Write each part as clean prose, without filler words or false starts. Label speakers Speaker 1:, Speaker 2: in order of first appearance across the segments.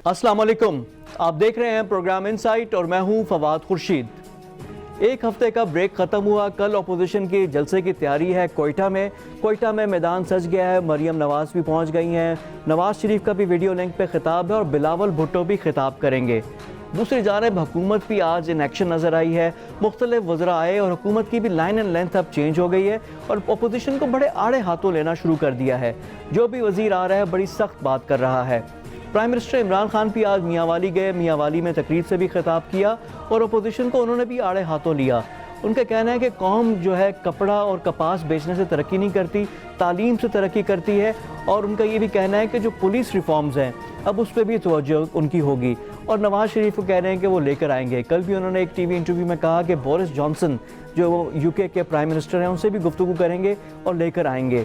Speaker 1: अस्सलाम वालेकुम। आप देख रहे हैं प्रोग्राम इनसाइट और मैं हूं फवाद खुर्शीद। एक हफ्ते का ब्रेक ख़त्म हुआ। कल अपोजिशन के जलसे की तैयारी है कोयटा में मैदान सज गया है। मरियम नवाज़ भी पहुंच गई हैं। नवाज शरीफ का भी वीडियो लिंक पे खिताब है और बिलावल भुट्टो भी खिताब करेंगे। दूसरी जानब हुकूमत भी आज इन एक्शन नज़र आई है। मुख्तलिफ वज़रा आए और हुकूमत की भी लाइन एंड लेंथ अब चेंज हो गई है और अपोजिशन को बड़े आड़े हाथों लेना शुरू कर दिया है। जो भी वज़ीर आ रहा है बड़ी सख्त बात कर रहा है। प्राइम मिनिस्टर इमरान खान भी आज मियांवाली गए। मियांवाली में तकरीर से भी खिताब किया और अपोजिशन को उन्होंने भी आड़े हाथों लिया। उनका कहना है कि कौम जो है कपड़ा और कपास बेचने से तरक्की नहीं करती, तालीम से तरक्की करती है। और उनका ये भी कहना है कि जो पुलिस रिफॉर्म्स हैं अब उस पर भी तवज्जो उनकी होगी और नवाज शरीफ को कह रहे हैं कि वो लेकर आएंगे। कल भी उन्होंने एक टीवी इंटरव्यू में कहा कि बोरिस जॉनसन जो यूके के प्राइम मिनिस्टर हैं उनसे भी गुफ्तगू करेंगे और लेकर आएंगे।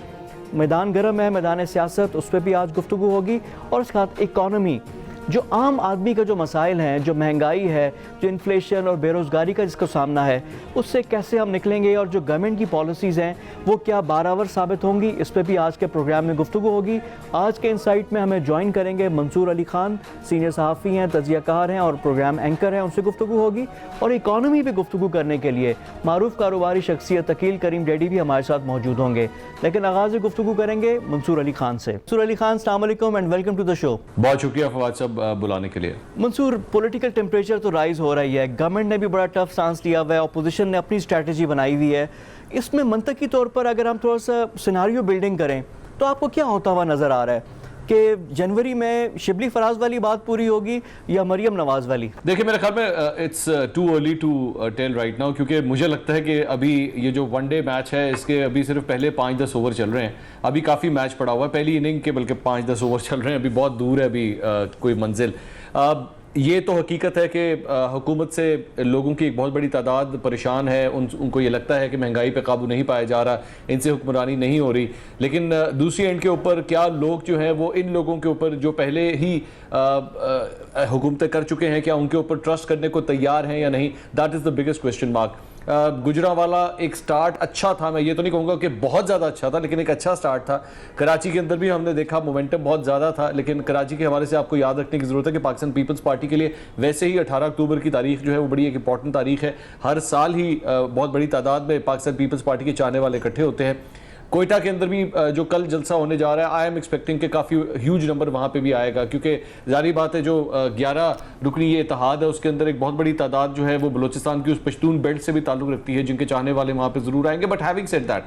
Speaker 1: मैदान गर्म है, मैदान सियासत, उस पर भी आज गुफ्तगू होगी। और उसके साथ इकॉनमी, जो आम आदमी का जो मसाइल हैं, जो महंगाई है, जो इन्फ्लेशन और बेरोज़गारी का जिसका सामना है, उससे कैसे हम निकलेंगे और जो गवर्नमेंट की पॉलिसीज़ हैं वो क्या बारावर साबित होंगी, इस पर भी आज के प्रोग्राम में गुफ्तगू होगी। आज के इनसाइट में हमें ज्वाइन करेंगे मंसूर अली खान, सीनियर सहाफ़ी हैं, तजियाकार हैं और प्रोग्राम एंकर हैं, उनसे गुफ्तगू होगी। और इकॉनमी पर गुफ्तगू करने के लिए मारूफ कारोबारी शख्सियत अकील करीम डैडी भी हमारे साथ मौजूद होंगे। लेकिन आगाज़ गुफ्तगू करेंगे मंसूर अली खान से। मंसूर अली खान, अस्सलाम वालेकुम and welcome to the show.
Speaker 2: बहुत शुक्रिया फवाद साहब बुलाने के लिए।
Speaker 1: मंसूर, पॉलिटिकल टेम्परेचर तो राइज हो रही है, गवर्नमेंट ने भी बड़ा टफ सांस लिया हुआ है, अपोजिशन ने अपनी स्ट्रैटेजी बनाई हुई है। इसमें मंतकी तौर पर अगर हम थोड़ा सा सिनारियो बिल्डिंग करें तो आपको क्या होता हुआ नज़र आ रहा है कि जनवरी में शिबली फराज वाली बात पूरी होगी या मरियम नवाज वाली?
Speaker 2: देखिए, मेरे ख्याल में it's too early to tell right now, क्योंकि मुझे लगता है कि अभी ये जो वनडे मैच है इसके अभी सिर्फ पहले 5-10 ओवर चल रहे हैं। अभी काफ़ी मैच पड़ा हुआ है पहली इनिंग के, बल्कि 5-10 ओवर चल रहे हैं। अभी बहुत दूर है अभी कोई मंजिल। ये तो हकीकत है कि हुकूमत से लोगों की एक बहुत बड़ी तादाद परेशान है। उनको ये लगता है कि महंगाई पे काबू नहीं पाया जा रहा, इनसे हुक्मरानी नहीं हो रही। लेकिन दूसरी एंड के ऊपर क्या लोग जो हैं वो इन लोगों के ऊपर जो पहले ही हुकूमतें कर चुके हैं, क्या उनके ऊपर ट्रस्ट करने को तैयार हैं या नहीं? That is the biggest question mark. Gujranwala एक स्टार्ट अच्छा था, मैं ये तो नहीं कहूँगा कि बहुत ज़्यादा अच्छा था, लेकिन एक अच्छा स्टार्ट था। कराची के अंदर भी हमने देखा मोमेंटम बहुत ज़्यादा था, लेकिन कराची के हवाले से आपको याद रखने की ज़रूरत है कि पाकिस्तान पीपल्स पार्टी के लिए वैसे ही 18 अक्टूबर की तारीख जो है वो बड़ी एक इंपॉर्टेंट तारीख है। हर साल ही बहुत बड़ी तादाद में पाकिस्तान पीपल्स पार्टी के चाहने वाले इकट्ठे होते हैं। कोयटा के अंदर भी जो कल जलसा होने जा रहा है, आई एम एक्सपेक्टिंग कि काफ़ी ह्यूज नंबर वहाँ पे भी आएगा, क्योंकि जारी बात है जो 11 रुकनी ये इत्तेहाद है उसके अंदर एक बहुत बड़ी तादाद जो है वो बलूचिस्तान की उस पश्तून बेल्ट से भी ताल्लुक़ रखती है, जिनके चाहने वाले वहाँ पे ज़रूर आएंगे। बट हैविंग सेड दैट,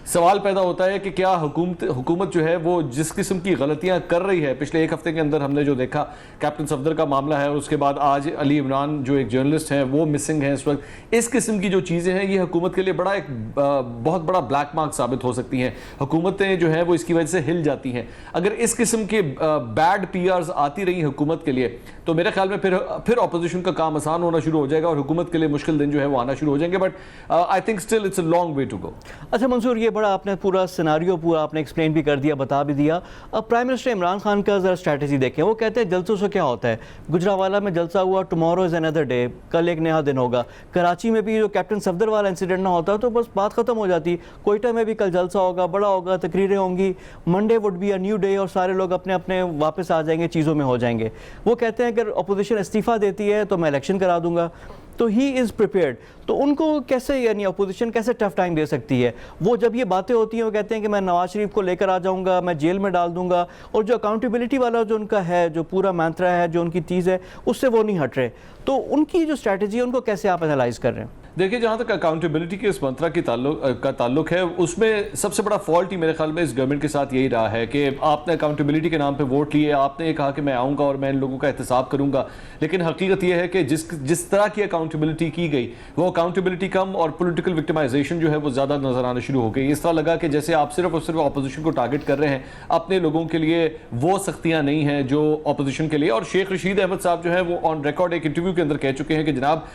Speaker 2: सवाल पैदा होता है कि क्या हुकूमत जो है वो जिस किस्म की गलतियां कर रही है, पिछले एक हफ्ते के अंदर हमने जो देखा कैप्टन सफदर का मामला है और उसके बाद आज अली इमरान जो एक जर्नलिस्ट हैं वो मिसिंग हैं इस वक्त, इस किस्म की जो चीज़ें हैं ये हुकूमत के लिए बड़ा एक बहुत बड़ा ब्लैक मार्क साबित हो सकती हैं। हुकूमतें जो है वो इसकी वजह से हिल जाती हैं। अगर इस किस्म के बैड पीआर्स आती रही हुकूमत के लिए तो मेरे ख्याल में फिर अपोजिशन का काम आसान होना शुरू हो जाएगा और हुकूमत के लिए मुश्किल दिन जो है वो आना शुरू हो जाएंगे। But I think still it's a long way to go.
Speaker 1: अच्छा मंसूर, ये बड़ा आपने पूरा सिनारियो पूरा आपने एक्सप्लेन भी कर दिया, बता भी दिया। अब प्राइम मिनिस्टर इमरान खान का ज़रा स्ट्रैटेजी देखें। वो कहते हैं जलसों से क्या होता है, गुजरांवाला में जलसा हुआ, टुमारो इज़ अनदर डे, कल एक नया दिन होगा। कराची में भी जो कैप्टन सफदर वाला इंसिडेंट ना होता तो बस बात ख़त्म हो जाती। कोयटा में भी कल जलसा होगा, बड़ा होगा, तकरीरें होंगी, Monday would be a new day और सारे लोग अपने अपने वापस आ जाएंगे, चीज़ों में हो जाएंगे। वो कहते हैं अगर अपोजिशन इस्तीफ़ा देती है तो मैं इलेक्शन करा दूंगा। तो ही इज़ प्रिपेयर्ड। तो उनको कैसे, यानी अपोजिशन कैसे टफ टाइम दे सकती है? वो जब ये बातें होती हैं वो कहते हैं कि मैं नवाज शरीफ को लेकर आ जाऊंगा, मैं जेल में डाल दूंगा, और जो अकाउंटेबिलिटी वाला जो उनका है, जो पूरा मंत्रा है, जो उनकी चीज़ है, उससे वो नहीं हट रहे। तो उनकी जो स्ट्रैटेजी है उनको कैसे आप एनालाइज कर रहे हैं?
Speaker 2: देखिए, जहाँ तक अकाउंटेबिलिटी के इस मंत्रा की ताल्लुक है, उसमें सबसे बड़ा फॉल्ट ही मेरे ख्याल में इस गवर्नमेंट के साथ यही रहा है कि आपने अकाउंटेबिलिटी के नाम पे वोट लिए, आपने ये कहा कि मैं आऊँगा और मैं इन लोगों का एहतसाब करूँगा, लेकिन हकीकत यह है कि जिस तरह की अकाउंटेबिलिटी की गई वो अकाउंटेबिलिटी कम और पोलिटिकल विक्टिमाइजेशन जो है वो ज़्यादा नजर आना शुरू हो गई। इस तरह लगा कि जैसे आप सिर्फ और सिर्फ अपोजिशन को टारगेट कर रहे हैं, अपने लोगों के लिए वो सख्तियाँ नहीं हैं जो अपोजिशन के लिए। और शेख रशीद अहमद साहब जो है वो ऑन रिकॉर्ड एक इंटरव्यू के अंदर कह चुके हैं कि जनाब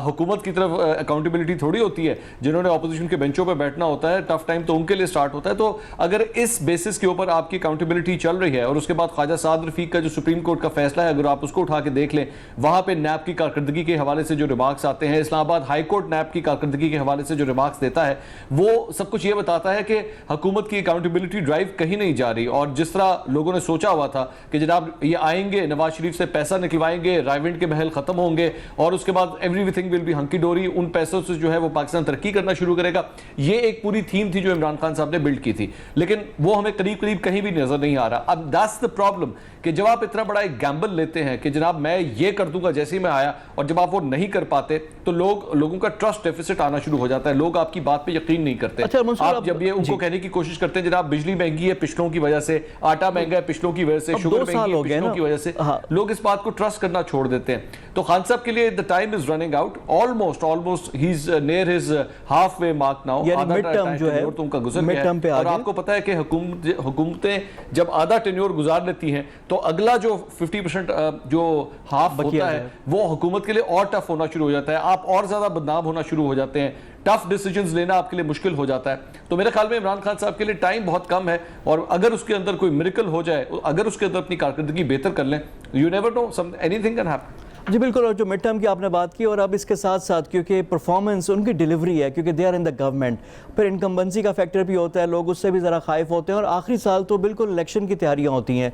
Speaker 2: हुकूमत की तरफ अकाउंटेबिलिटी थोड़ी होती है, जिन्होंने ऑपोजिशन के बेंचों पर बैठना होता है, टफ टाइम तो उनके लिए स्टार्ट होता है। तो अगर इस बेसिस के ऊपर आपकी अकाउंटेबिलिटी चल रही है और उसके बाद ख्वाजा साद रफीक का जो सुप्रीम कोर्ट का फैसला है, अगर आप उसको उठा के देख लें, वहां पे नैब की कारकर्दगी के हवाले से जो रिमार्क्स आते हैं, इस्लामाबाद हाई कोर्ट नैब की कारकर्दगी के हवाले से जो रिमार्क्स देता है, वो सब कुछ ये बताता है कि हुकूमत की अकाउंटेबिलिटी ड्राइव कहीं नहीं जा रही। और जिस तरह लोगों ने सोचा हुआ था कि जनाब ये आएंगे, नवाज शरीफ से पैसा निकलवाएंगे, रायविंड के महल खत्म होंगे और उसके बाद एवरीथिंग विल बी हंकी डोरी, उन पैसों से जो है वो पाकिस्तान तरक्की करना शुरू करेगा, ये एक पूरी थीम थी जो इमरान खान साहब ने बिल्ड की थी, लेकिन वो हमें करीब करीब कहीं भी नजर नहीं आ रहा। अब दैट्स द प्रॉब्लम कि जब आप इतना बड़ा एक गैम्बल लेते हैं कि जनाब मैं ये कर दूंगा जैसे ही मैं आया, और जब आप वो नहीं कर पाते तो लोगों का ट्रस्ट डेफिसिट आना शुरू हो जाता है, लोग आपकी बात पे यकीन नहीं करते।
Speaker 1: अच्छा,
Speaker 2: आप जब ये उनको कहने की कोशिश करते हैं जनाब बिजली महंगी है पिछलों की वजह से, आटा महंगा है पिछलों की वजह से, शुगर महंगी है पिछलों की वजह से, लोग इस बात को ट्रस्ट करना छोड़ देते हैं। तो खान साहब के लिए the time is running out, almost he is near his half way mark now,
Speaker 1: mid term जो है
Speaker 2: तो उनका गुजर गया है। और आपको पता है कि हुकूमतें जब आधा टेन्योर गुजार लेती हैं तो अगला जो 50% जो हाफ होता है वो हुकूमत के लिए और टफ होना शुरू हो जाता है, आप और ज्यादा बदनाम होना शुरू हो जाते हैं, टफ डिसीजंस लेना आपके लिए मुश्किल हो जाता है। तो मेरे ख्याल में इमरान खान साहब के लिए टाइम बहुत कम है, और अगर उसके अंदर कोई मिरेकल हो जाए, अगर उसके अंदर अपनी कारकर्दगी बेहतर कर लें, you never know, anything can happen.
Speaker 1: जी बिल्कुल, और जो मिड टर्म की आपने बात की, और अब इसके साथ साथ क्योंकि परफॉर्मेंस उनकी डिलीवरी है, क्योंकि they are in the government, फिर इनकम्बेंसी का फैक्टर भी होता है, लोग उससे भी ज़रा खाइफ होते हैं, और आखिरी साल तो बिल्कुल इलेक्शन की तैयारियां होती हैं।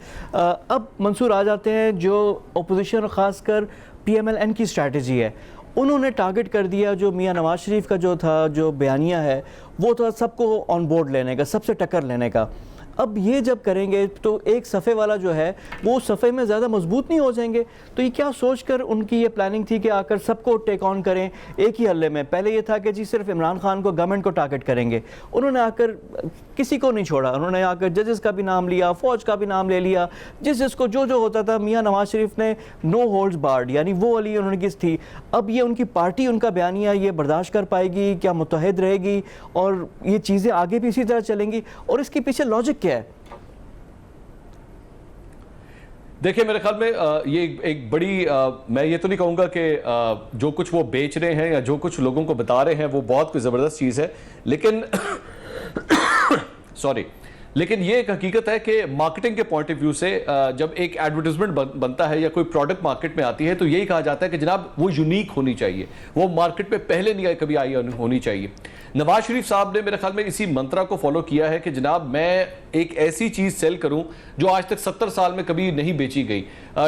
Speaker 1: अब मंसूर आ जाते हैं जो अपोजिशन और ख़ासकर PMLN की स्ट्रैटेजी है, उन्होंने टारगेट कर दिया जो मियां नवाज शरीफ का जो था, जो बयानिया है, वो तो सबको ऑन बोर्ड लेने का, सबसे टक्कर लेने का। अब ये जब करेंगे तो एक सफ़े वाला जो है वो सफ़े में ज़्यादा मजबूत नहीं हो जाएंगे। तो ये क्या सोचकर उनकी ये प्लानिंग थी कि आकर सबको टेक ऑन करें एक ही हल्ले में? पहले ये था कि जी सिर्फ इमरान खान को, गवर्नमेंट को टारगेट करेंगे, उन्होंने आकर किसी को नहीं छोड़ा, उन्होंने आकर जजेस का भी नाम लिया, फ़ौज का भी नाम ले लिया, जिसको जो होता था मियाँ नवाज शरीफ ने नो होल्ड्स बार्ड, यानी वो वाली उन्होंने किस थी। अब ये उनकी पार्टी, उनका बयानिया ये बर्दाश्त कर पाएगी क्या, मुत्तहिद रहेगी, और ये चीज़ें आगे भी इसी तरह चलेंगी, और इसके पीछे लॉजिक क्या है?
Speaker 2: देखिए मेरे ख्याल में ये एक बड़ी मैं ये तो नहीं कहूँगा कि जो कुछ वो बेच रहे हैं या जो कुछ लोगों को बता रहे हैं वो बहुत कोई ज़बरदस्त चीज़ है, लेकिन सॉरी, लेकिन ये एक हकीकत है कि मार्केटिंग के पॉइंट ऑफ व्यू से जब एक एडवर्टाइजमेंट बनता है या कोई प्रोडक्ट मार्केट में आती है तो यही कहा जाता है कि जनाब वो यूनिक होनी चाहिए, वो मार्केट में पहले नहीं कभी आई होनी चाहिए। नवाज शरीफ साहब ने मेरे ख्याल में इसी मंत्रा को फॉलो किया है कि जनाब मैं एक ऐसी चीज़ सेल करूं जो आज तक 70 साल में कभी नहीं बेची गई।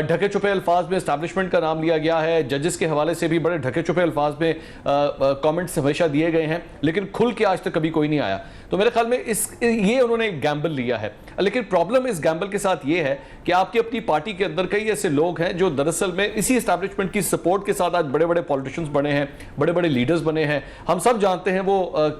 Speaker 2: ढके छुपे अल्फाज में एस्टैब्लिशमेंट का नाम लिया गया है, जजेस के हवाले से भी बड़े ढके छुपे अल्फाज में कमेंट्स हमेशा दिए गए हैं, लेकिन खुल के आज तक कभी कोई नहीं आया। तो मेरे ख्याल में ये उन्होंने एक गैम्बल लिया है। लेकिन प्रॉब्लम इस गैम्बल के साथ ये है कि आपकी अपनी पार्टी के अंदर कई ऐसे लोग हैं जो दरअसल में इसी एस्टैब्लिशमेंट की सपोर्ट के साथ आज बड़े बड़े पॉलिटिशियंस बने हैं, बड़े बड़े लीडर्स बने हैं। हम सब जानते हैं वो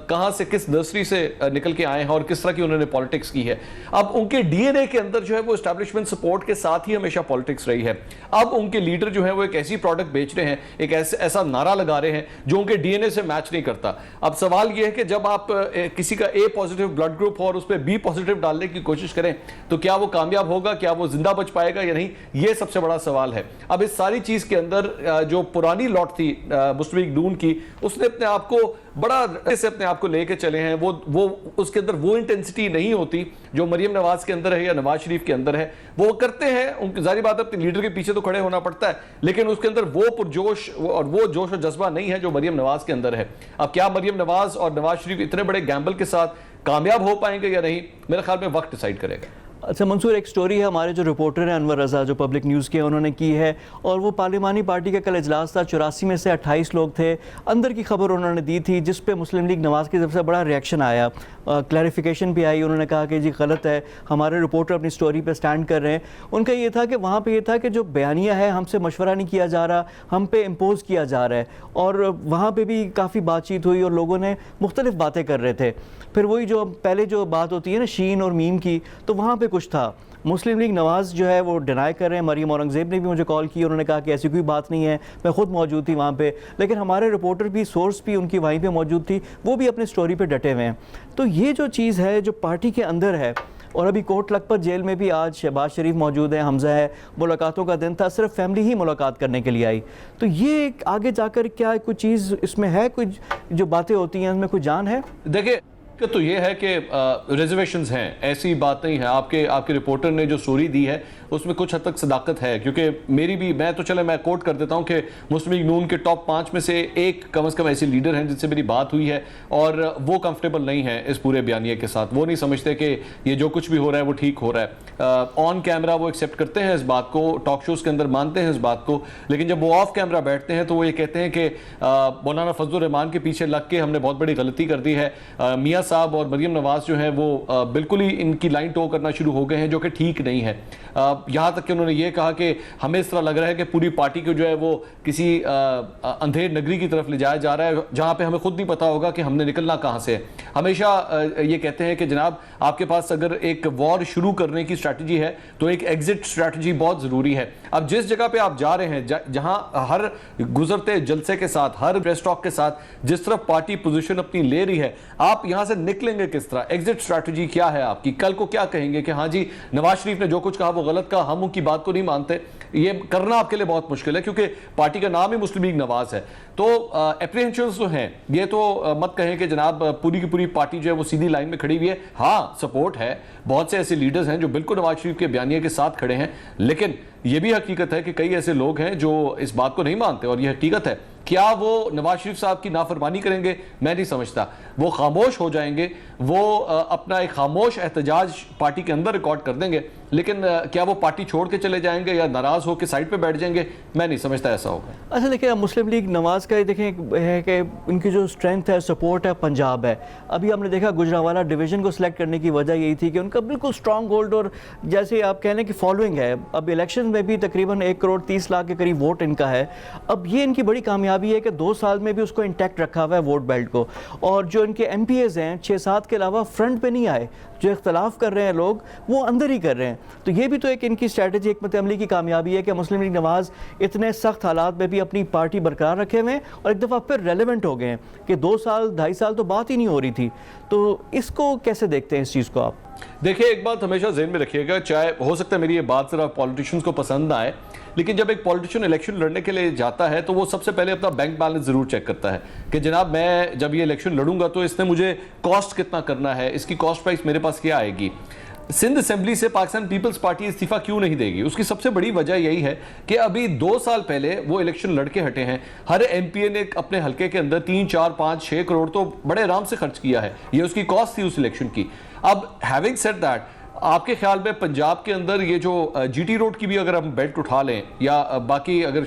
Speaker 2: कहां से, किस नर्सरी से निकल के आए हैं और किस तरह की उन्होंने पॉलिटिक्स की है। अब उनके डीएनए के अंदर जो है वो एस्टैब्लिशमेंट सपोर्ट के साथ ही हमेशा पॉलिटिक्स रही है। अब उनके लीडर जो है वो एक ऐसी प्रोडक्ट बेच रहे हैं, एक ऐसा नारा लगा रहे हैं जो उनके डीएनए से मैच नहीं करता। अब सवाल यह है कि जब आप किसी का ए पॉजिटिव ब्लड ग्रुप हो और उस पर बी पॉजिटिव डालने की कोशिश करें तो क्या वो कामयाब होगा, क्या वो जिंदा बच पाएगा या नहीं, ये सबसे बड़ा सवाल है। अब इस सारी चीज के अंदर जो पुरानी लॉट थी मुस्लिम लीग नून की, उसने अपने आप को बड़ा से अपने आप को लेके चले हैं। वो उसके अंदर वो इंटेंसिटी नहीं होती जो मरियम नवाज के अंदर है या नवाज शरीफ के अंदर है। वो करते हैं, उनकी जारी बात है अपने लीडर के पीछे तो खड़े होना पड़ता है, लेकिन उसके अंदर वो पुरजोश और वो जोश और जज्बा नहीं है जो मरियम नवाज के अंदर है। अब क्या मरियम नवाज और नवाज शरीफ इतने बड़े गैम्बल के साथ कामयाब हो पाएंगे या नहीं, मेरे ख्याल में वक्त डिसाइड करेगा।
Speaker 1: अच्छा मंसूर, एक स्टोरी है हमारे जो रिपोर्टर हैं अनवर रज़ा, जो पब्लिक न्यूज़ के, उन्होंने की है, और वो पार्लिमानी पार्टी का कल इजलास था, 84 में से 28 लोग थे। अंदर की खबर उन्होंने दी थी जिस पे मुस्लिम लीग नवाज़ की तरफ से बड़ा रिएक्शन आया, क्लैरिफिकेशन भी आई। उन्होंने कहा कि जी गलत है, हमारे रिपोर्टर अपनी स्टोरी पे स्टैंड कर रहे हैं। उनका ये था कि वहाँ पे ये था कि जो बयानिया है हमसे मशवरा नहीं किया जा रहा, हम पे इम्पोज किया जा रहा है, और वहाँ पे भी काफ़ी बातचीत हुई और लोगों ने मुख्तलिफ बातें कर रहे थे। फिर वही जो पहले जो बात होती है ना शीन और मीम की, तो वहाँ पे कुछ था। मुस्लिम लीग नवाज़ जो है वो डिनाई कर रहे हैं। मरियम औरंगज़ेब ने भी मुझे कॉल की, उन्होंने कहा कि ऐसी कोई बात नहीं है, मैं खुद मौजूद थी वहाँ पे, लेकिन हमारे रिपोर्टर भी, सोर्स भी उनकी वहीं पे मौजूद थी, वो भी अपनी स्टोरी पे डटे हुए हैं। तो ये जो चीज़ है जो पार्टी के अंदर है, और अभी कोट लखपत जेल में भी आज शहबाज शरीफ मौजूद है, हमजा है, मुलाकातों का दिन था, सिर्फ फैमिली ही मुलाकात करने के लिए आई। तो ये आगे जाकर क्या कोई चीज़ इसमें है, कुछ जो बातें होती हैं उसमें कोई जान है?
Speaker 2: देखिए तो ये है कि रिजर्वेशंस हैं, ऐसी बात नहीं है। आपके रिपोर्टर ने जो स्टोरी दी है उसमें कुछ हद तक सदाकत है, क्योंकि मैं कोट कर देता हूं कि मुस्लिम लीग नून के टॉप 5 में से एक कम से कम ऐसे लीडर हैं जिनसे मेरी बात हुई है और वो कंफर्टेबल नहीं है इस पूरे बयानिए के साथ। वो नहीं समझते कि ये जो कुछ भी हो रहा है वो ठीक हो रहा है। ऑन कैमरा वो एक्सेप्ट करते हैं इस बात को, टॉक शोज के अंदर मानते हैं इस बात को, लेकिन जब वो ऑफ कैमरा बैठते हैं तो वो ये कहते हैं कि मौलाना फजलुर रहमान के पीछे लग के हमने बहुत बड़ी गलती कर दी है। मियाँ साहब और मरियम नवाज जो है वो बिल्कुल ही इनकी लाइन टो करना शुरू हो गए हैं, जो कि ठीक नहीं है। यहाँ तक कि उन्होंने ये कहा कि हमें इस तरह लग रहा है कि पूरी पार्टी को जो है वो किसी अंधेर नगरी की तरफ ले जाया जा रहा है, जहाँ पे हमें खुद नहीं पता होगा कि हमने निकलना कहाँ से है। हमेशा ये कहते हैं कि जनाब आपके पास अगर एक वॉर शुरू करने की स्ट्रैटेजी है तो एक एग्जिट स्ट्रैटेजी बहुत ज़रूरी है। अब जिस जगह पे आप जा रहे हैं, जहाँ हर गुजरते जलसे के साथ, हर प्रेस टॉक के साथ जिस तरफ पार्टी पोजीशन अपनी ले रही है, आप यहाँ से निकलेंगे किस तरह? एग्जिट स्ट्रैटेजी क्या है आपकी? कल को क्या कहेंगे कि हाँ जी नवाज शरीफ ने जो कुछ कहा वो गलत कहा, हम उनकी बात को नहीं मानते? ये करना आपके लिए बहुत मुश्किल है, क्योंकि पार्टी का नाम ही मुस्लिम लीग नवाज है। तो एप्रीहेंशंस तो हैं, ये तो मत कहें कि जनाब पूरी की पूरी पार्टी जो है वो सीधी लाइन में खड़ी हुई है। हाँ, सपोर्ट है, बहुत से ऐसे लीडर्स हैं जो बिल्कुल नवाज शरीफ के बयानिए के साथ खड़े हैं, लेकिन ये भी हकीकत है कि कई ऐसे लोग हैं जो इस बात को नहीं मानते। और ये हकीकत है, क्या वो नवाज शरीफ साहब की नाफरमानी करेंगे? मैं नहीं समझता। वो खामोश हो जाएंगे, वो अपना एक खामोश एहतजाज पार्टी के अंदर रिकॉर्ड कर देंगे, लेकिन क्या वो पार्टी छोड़ के चले जाएंगे या नाराज होकर साइड पे बैठ जाएंगे? मैं नहीं समझता ऐसा होगा।
Speaker 1: अच्छा देखिए, मुस्लिम लीग नवाज का देखें है कि इनकी जो स्ट्रेंथ है, सपोर्ट है, पंजाब है। अभी हमने देखा गुजरांवाला डिवीज़न को सिलेक्ट करने की वजह यही थी कि उनका बिल्कुल स्ट्रॉन्ग होल्ड और जैसे आप कह लें कि फॉलोइंग है। अब इलेक्शन में भी तकरीबन 1 करोड़ 30 लाख के करीब वोट इनका है। अब ये इनकी बड़ी कामयाबी है कि 2 साल में भी उसको इंटैक्ट रखा हुआ है वोट बेल्ट को। और जो इनके MPAs हैं 6-7 के अलावा फ्रंट पे नहीं आए, जो इख्तलाफ कर रहे हैं लोग वो अंदर ही कर रहे हैं। तो ये भी तो एक इनकी स्ट्रैटेजी, हिकमत अमली की कामयाबी है कि मुस्लिम लीग नवाज इतने सख्त हालात में भी अपनी पार्टी बरकरार रखे हुए हैं और एक दफ़ा फिर रेलेवेंट हो गए हैं कि 2 साल 2.5 साल तो बात ही नहीं हो रही थी। तो इसको कैसे देखते हैं इस चीज़ को आप?
Speaker 2: देखिए, एक बात हमेशा ज़हन में रखिएगा, चाहे हो सकता है मेरी ये बात सिर्फ पॉलिटिशियंस को पसंद ना आए, लेकिन जब एक पॉलिटिशियन इलेक्शन लड़ने के लिए जाता है तो वो सबसे पहले अपना बैंक बैलेंस जरूर चेक करता है कि जनाब मैं जब ये इलेक्शन लड़ूंगा तो इसने मुझे कॉस्ट कितना करना है, इसकी कॉस्ट प्राइस मेरे पास क्या आएगी। सिंध असेंबली से पाकिस्तान पीपल्स पार्टी इस्तीफा क्यों नहीं देगी? उसकी सबसे बड़ी वजह यही है कि अभी 2 साल पहले वो इलेक्शन लड़के हटे हैं। हर MPA ने अपने हल्के के अंदर 3, 4, 5, 6 करोड़ तो बड़े आराम से खर्च किया है। ये उसकी कॉस्ट थी उस इलेक्शन की। अब हैविंग सेड दैट, आपके ख्याल में पंजाब के अंदर ये जो GT रोड की भी अगर हम बेल्ट उठा लें या बाकी अगर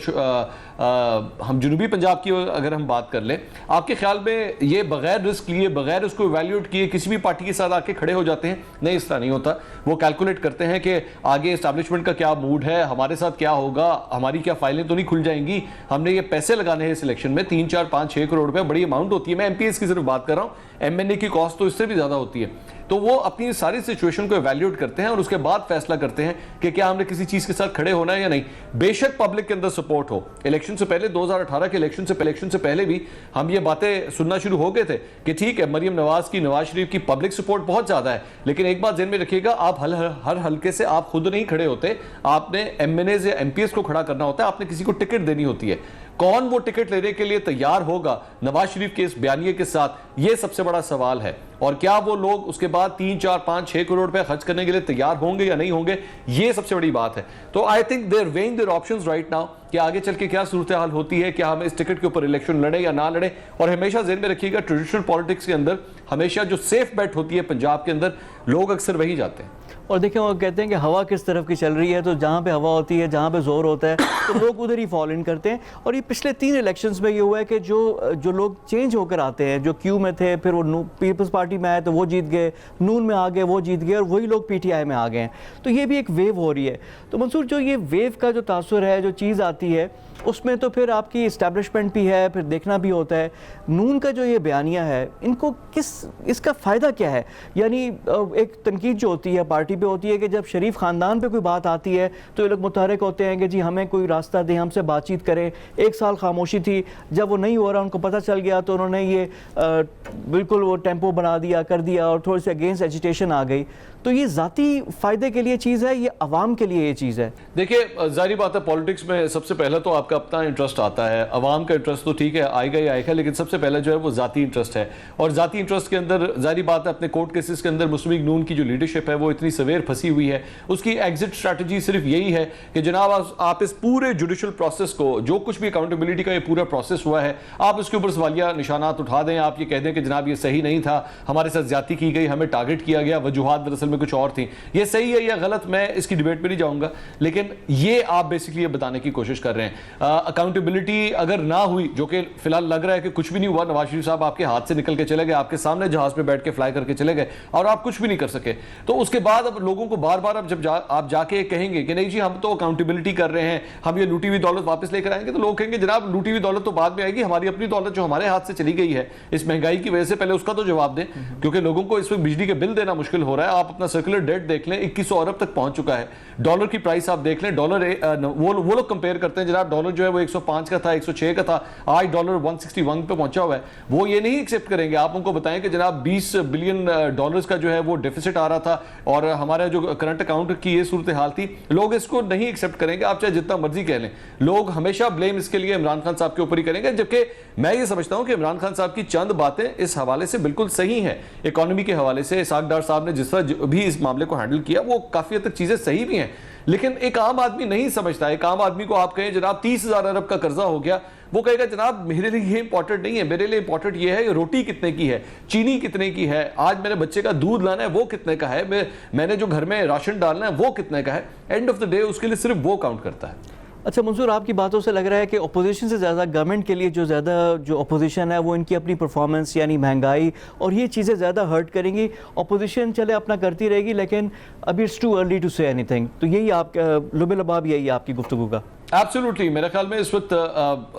Speaker 2: हम जुनूबी पंजाब की अगर हम बात कर लें, आपके ख्याल में ये बगैर रिस्क लिए, बगैर उसको इवैल्यूएट किए किसी भी पार्टी के साथ आके खड़े हो जाते हैं? नहीं, इस तरह नहीं होता। वो कैलकुलेट करते हैं कि आगे एस्टैब्लिशमेंट का क्या मूड है, हमारे साथ क्या होगा, हमारी क्या फाइलें तो नहीं खुल जाएंगी, हमने ये पैसे लगाने हैं इस इलेक्शन में 3, 4, 5, 6 करोड़ रुपए, बड़ी अमाउंट होती है। मैं MPAs की सिर्फ बात कर रहा हूँ, MNA की कॉस्ट तो इससे भी ज्यादा होती है। तो वो अपनी सारी सिचुएशन को इवैल्यूएट करते हैं और उसके बाद फैसला करते हैं कि क्या हमने किसी चीज के साथ खड़े होना है या नहीं। बेशक पब्लिक के अंदर सपोर्ट हो, इलेक्शन से पहले 2018 के इलेक्शन से पहले भी हम ये बातें सुनना शुरू हो गए थे कि ठीक है मरियम नवाज की, नवाज शरीफ की पब्लिक सपोर्ट बहुत ज्यादा है, लेकिन एक बात ध्यान में रखिएगा, आप हर हल्के से आप खुद नहीं खड़े होते, आपने MNAs या MPAs को खड़ा करना होता है, आपने किसी को टिकट देनी होती है। कौन वो टिकट लेने के लिए तैयार होगा नवाज शरीफ के इस बयानिए के साथ, ये सबसे बड़ा सवाल है। और क्या वो लोग उसके बाद 3, 4, 5, 6 करोड़ रुपए खर्च करने के लिए तैयार होंगे या नहीं होंगे, ये सबसे बड़ी बात है। तो I think they are weighing their options right now कि आगे चल के क्या सूरत हाल होती है, क्या हम इस टिकट के ऊपर इलेक्शन लड़े या ना लड़े। और हमेशा ज़हन में रखिएगा, ट्रेडिशनल पॉलिटिक्स के अंदर हमेशा जो सेफ बेट होती है पंजाब के अंदर, लोग अक्सर वही जाते हैं।
Speaker 1: और देखिए, वो कहते हैं कि हवा किस तरफ की चल रही है, तो जहाँ पे हवा होती है, जहाँ पे जोर होता है, तो लोग उधर ही फॉलो इन करते हैं। और ये पिछले 3 इलेक्शंस में ये हुआ है कि जो लोग चेंज होकर आते हैं, जो क्यू में थे, फिर वो पीपल्स पार्टी में आए तो वो जीत गए, नून में आ गए वो जीत गए, और वही लोग PTI में आ गए हैं। तो ये भी एक वेव हो रही है। तो मंसूर, जो ये वेव का जो तासुर है, जो चीज़ आती है, उसमें तो फिर आपकी इस्टेब्लिशमेंट भी है, फिर देखना भी होता है। नून का जो ये बयानिया है, इनको इसका फ़ायदा क्या है? यानी एक तनकीद जो होती है पार्टी पे होती है कि जब शरीफ ख़ानदान पे कोई बात आती है तो ये लोग मुतहरक होते हैं कि जी हमें कोई रास्ता दें, हमसे बातचीत करें। 1 साल खामोशी थी, जब वो नहीं हो रहा, उनको पता चल गया तो उन्होंने ये बिल्कुल वो टेम्पो बना बना दिया कर दिया और थोड़ी सी अगेंस्ट एजिटेशन आ गई, तो ये ज़ाती फ़ायदे के लिए चीज़ है, ये अवाम के लिए ये चीज़ है?
Speaker 2: देखिए जाहिर बात है पॉलिटिक्स में सबसे पहले तो आपका अपना इंटरेस्ट आता है, अवाम का इंटरेस्ट तो ठीक है आएगा ही आएगा, लेकिन सबसे पहले जो है वो ज़ाती इंटरेस्ट है। और ज़ाती इंटरेस्ट के अंदर जाहिर बात है अपने कोर्ट केसेस के अंदर मुस्लिम लीग नून की जो लीडरशिप है वो इतनी सवेर फंसी हुई है, उसकी एग्जिट स्ट्रैटेजी सिर्फ यही है कि जनाब आप इस पूरे जुडिशल प्रोसेस को, जो कुछ भी अकाउंटेबिलिटी का ये पूरा प्रोसेस हुआ है, आप इसके ऊपर सवालिया निशानात उठा दें, आप ये कह दें कि जनाब ये सही नहीं था, हमारे साथ ज्यादती की गई, हमें टारगेट किया गया, वजूहात दरअसल में कुछ और थी। ये सही है या गलत, मैं इसकी डिबेट में नहीं जाऊंगा, लेकिन ये आप बेसिकली ये बताने की कोशिश कर रहे हैं। अकाउंटेबिलिटी अगर ना हुई, जो कि फिलहाल लग रहा है कि कुछ भी नहीं हुआ, नवाज शरीफ साहब आपके हाथ से निकल के चले गए, आपके सामने जहाज पे बैठ के फ्लाई करके चले गए और आप कुछ भी नहीं कर सके, तो उसके बाद अब लोगों को बार बार अब जब आप जाके कहेंगे कि नहीं जी हम तो अकाउंटेबिलिटी कर रहे हैं, हम ये लूटी हुई दौलत वापस लेकर आएंगे, तो लोग कहेंगे जनाब लूटी हुई दौलत तो बाद में आएगी, हमारी अपनी दौलत जो हमारे हाथ से चली गई है इस महंगाई की वजह से, पहले उसका तो जवाब दें, क्योंकि लोगों को इस वक्त बिजली के बिल देना मुश्किल हो रहा है। आप अपना सर्कुलर डेट देख लें, 2100 अरब तक पहुंच चुका है। डॉलर की प्राइस आप देख लें, डॉलर वो लोग कंपेयर करते हैं जनाब, डॉलर जो है वो 105 का था, 106 का था, आज डॉलर 161 पे पहुंचा हुआ है। वो ये नहीं एक्सेप्ट करेंगे, आप उनको बताएं कि जनाब 20 बिलियन डॉलर्स का जो है वो डेफिसिट आ रहा था और हमारा जो करंट अकाउंट की ये सूरत हाल थी, लोग इसको नहीं एक्सेप्ट करेंगे, आप चाहे जितना मर्जी कह लें। लोग हमेशा ब्लेम इसके लिए इमरान खान साहब के ऊपर ही करेंगे, जबकि मैं ये समझता हूं कि इमरान खान साहब की चंद बातें इस हवाले से बिल्कुल सही हैं। इकोनॉमी के हवाले से इसाक डार साहब ने जिस तरह भी इस मामले को हैंडल किया वो काफी हद तक चीजें सही भी हैं, लेकिन एक आम आदमी नहीं समझता। एक आम आदमी को आप कहें जनाब 30,000 अरब का कर्जा हो गया, वो कहेगा जनाब मेरे लिए ये इंपॉर्टेंट नहीं है, मेरे लिए इंपॉर्टेंट ये है रोटी कितने की है, चीनी कितने की है, आज मेरे बच्चे का दूध लाना है वो कितने का है, मैंने जो घर में राशन डालना है वो कितने का है। एंड ऑफ द डे उसके लिए सिर्फ वो काउंट करता है।
Speaker 1: अच्छा मंसूर, आपकी बातों से लग रहा है कि अपोजिशन से ज़्यादा गवर्नमेंट के लिए जो ज़्यादा जो अपोजिशन है वो इनकी अपनी परफॉर्मेंस यानी महंगाई और ये चीज़ें ज़्यादा हर्ट करेंगी। अपोजिशन चले अपना करती रहेगी, लेकिन अभी it's too early to say anything. तो यही आप लुबे लबाब यही आपकी गुफ्तगू का?
Speaker 2: एब्सोल्युटली, मेरे ख्याल में इस वक्त